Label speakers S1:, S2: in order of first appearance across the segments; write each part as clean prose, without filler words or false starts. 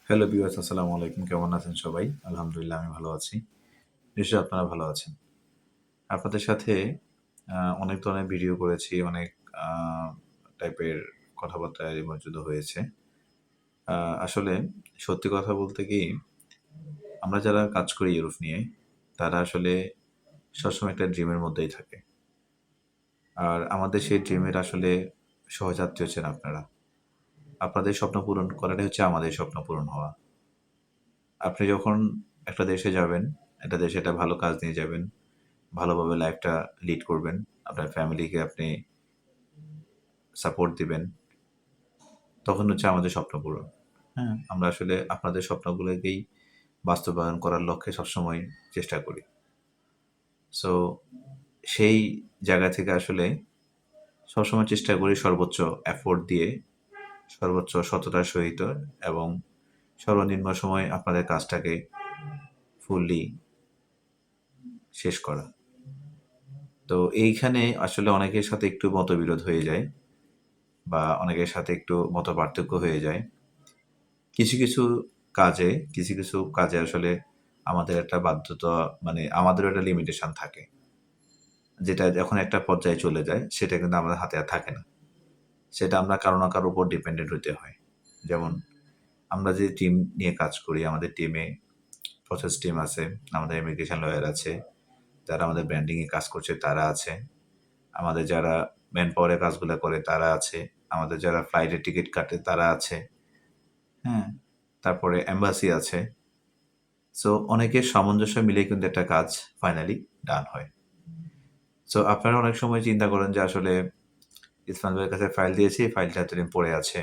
S1: Hello viewers, আসসালামু আলাইকুম। কেমন আছেন সবাই? আলহামদুলিল্লাহ আমি ভালো আছি। নিশ্চয়ই আপনারা ভালো আছেন। আপনাদের সাথে অনেক ধরনের ভিডিও করেছি, অনেক আ টাইপের কথাবার্তা এর মধ্যে হয়েছে। আ আসলে সত্যি কথা বলতে কি, আমরা যারা কাজ করি ইউরোপ নিয়ে, তারা আসলে সবসময় একটা ড্রিমের মধ্যেই থাকে। আর আমাদের সেই ড্রিমের আসলে সহযাত্রী হচ্ছেন আপনারা। আপনাদের স্বপ্ন পূরণ করাটাই হচ্ছে আমাদের স্বপ্ন পূরণ হওয়া। আপনি যখন একটা দেশে যাবেন, একটা দেশে একটা ভালো কাজ নিয়ে যাবেন, ভালোভাবে লাইফটা লিড করবেন। আপনার ফ্যামিলিকে আপনি সাপোর্ট দিবেন। তখন হচ্ছে আমাদের স্বপ্ন পূরণ। হ্যাঁ? আমরা আসলে আপনাদের স্বপ্নগুলোকেই বাস্তবায়ন করার লক্ষ্যে সবসময় চেষ্টা করি। সো সেই জায়গা থেকে আসলে সবসময় চেষ্টা করি সর্বোচ্চ এফোর্ট দিয়ে, সর্বোচ্চ সততার সহিত এবং সর্বনিম্ন সময়ে আপনাদের কাজটাকে ফুললি শেষ করা। তো এইখানে আসলে অনেকের সাথে একটু মতবিরোধ হয়ে যায় বা অনেকের সাথে একটু মতপার্থক্য হয়ে যায়। কিছু কিছু কাজে আসলে আমাদের একটা বাধ্যতা মানে আমাদেরও একটা লিমিটেশন থাকে। যেটা যখন একটা পর্যায়ে চলে যায় সেটা কিন্তু আমাদের হাতে আর থাকে না। সেটা আমরা কারো না কারো উপর ডিপেন্ডেন্ট হইতে হয়। যেমন আমরা যে টিম নিয়ে কাজ করি, আমাদের টিমে প্রসেস টিম আছে, আমাদের ইমিগ্রেশন লয়ার আছে, যারা আমাদের ব্র্যান্ডিং এ কাজ করছে তারা আছে, আমাদের যারা ম্যান পাওয়ার এর কাজগুলা করে তারা আছে, আমাদের যারা ফ্লাইটের টিকেট কাটে তারা আছে, হ্যাঁ? তারপরে এম্বাসি আছে। সো অনেকের সামঞ্জস্য মিলিয়ে কিন্তু একটা কাজ ফাইনালি ডান হয়। সো আপনারা অনেক সময় চিন্তা করেন যে আসলে ইসমাইল ভাইয়ের কাছে ফাইল দিয়েছি, ফাইলটা এতদিন পড়ে আছে।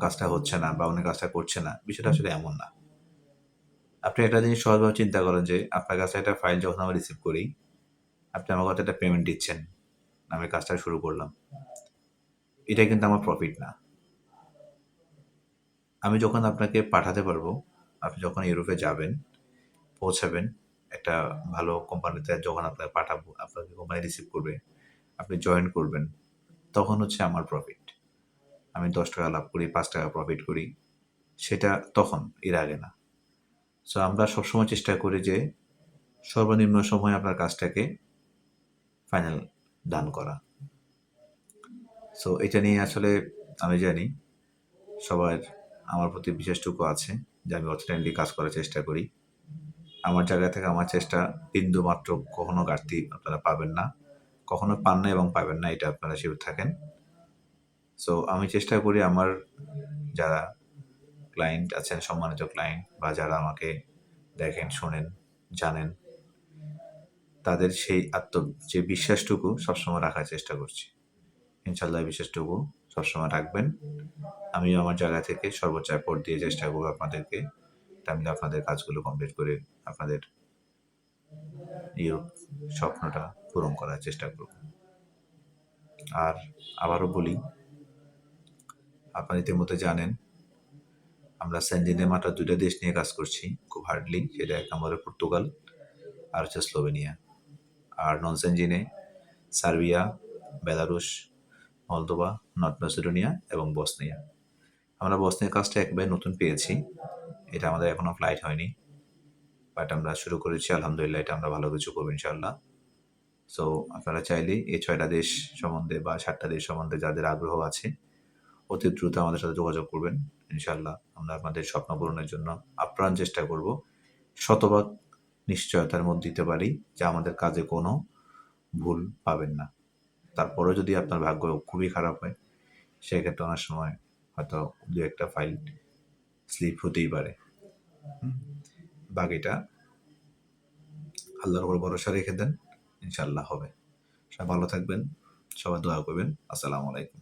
S1: কাজটা হচ্ছে না বা উনি কাজটা করছে না। বিষয়টা আসলে এমন না। আপনি একটা জিনিস সহজভাবে চিন্তা করেন যে আপনার কাছে একটা ফাইল যখন আমরা রিসিভ করি, আপনি আমাকে হয়তো একটা পেমেন্ট দিচ্ছেন। আমি কাজটা শুরু করলাম। এটা কিন্তু আমার প্রফিট না। আমি যখন আপনাকে পাঠাতে পারবো, আপনি যখন ইউরোপে যাবেন, পৌঁছাবেন, একটা ভালো কোম্পানিতে যখন আপনাকে পাঠাবো, আপনাকে কোম্পানি রিসিভ করবে, আপনি জয়েন করবেন, তখন হচ্ছে আমার প্রফিট। আমি ৳১০ লাভ করি, ৳৫ প্রফিট করি। সেটা তখন, এর আগে না। সো আমরা সবসময় চেষ্টা করি যে সর্বনিম্ন সময়ে আপনার কাজটাকে ফাইনাল ডান করা। সো এটা নিয়ে আসলে আমি জানি সবার আমার প্রতি বিশ্বাসটুকু আছে যে আমি অথেন্টিকলি কাজ করার চেষ্টা করি। আমার জায়গা থেকে আমার চেষ্টা বিন্দুমাত্র কখনো ঘাটতি আপনারা পাবেন না। কখনো পান না এবং পাবেন না, এটা আপনারা শিওর থাকেন। সো আমি চেষ্টা করি আমার যারা ক্লায়েন্ট আছেন, সম্মানিত ক্লায়েন্ট বা যারা আমাকে দেখেন, শোনেন, জানেন, তাদের সেই যে বিশ্বাসটুকু সবসময় রাখার চেষ্টা করছি। ইনশাআল্লাহ এই বিশ্বাসটুকু সবসময় রাখবেন। আমিও আমার জায়গা থেকে সর্বোচ্চ এফোর্ট দিয়ে চেষ্টা করব আপনাদেরকে আপনাদের কাজগুলো কমপ্লিট করে আপনাদের ইউরোপ স্বপ্নটা পূরণ করার চেষ্টা করব। আর আবারও বলি, আপনারা ইতিমধ্যে জানেন আমরা সেনজেনে মাত্র ২ টা দেশ নিয়ে কাজ করছি খুব হার্ডলি। সেটা ১ নম্বরে পর্তুগাল আর হচ্ছে স্লোভেনিয়া। আর নন সেনজেনে Serbia, Belarus, Moldova, North Macedonia এবং বসনিয়া। আমরা বসনিয়ার কাজটা একেবারে নতুন পেয়েছি। এটা আমাদের এখনো ফ্লাইট হয়নি। বাট আমরা শুরু করেছি। আলহামদুলিল্লাহ এটা আমরা ভালো কিছু করব ইনশাআল্লাহ। সো আপনারা চাইলে এই ৬ টা দেশ সম্বন্ধে বা ৭ টা দেশ সম্বন্ধে যাদের আগ্রহ আছে, অতি দ্রুত আমাদের সাথে যোগাযোগ করবেন। ইনশাআল্লাহ আমরা আপনাদের স্বপ্ন পূরণের জন্য আপ্রাণ চেষ্টা করব। শতভাগ নিশ্চয়তার মধ্যে দিতে পারি যে আমাদের কাজে কোনো ভুল পাবেন না। তারপরেও যদি আপনার ভাগ্য খুবই খারাপ হয়, সেক্ষেত্রে অনেক সময় হয়তো ২-১ টা ফাইল স্লিপ হতেই পারে। হুম? বাকিটা আল্লাহর উপর ভরসা রেখে দেন। ইনশাআল্লাহ হবে। সবাই ভালো থাকবেন। সবাই দোয়া করবেন। আসসালামু আলাইকুম।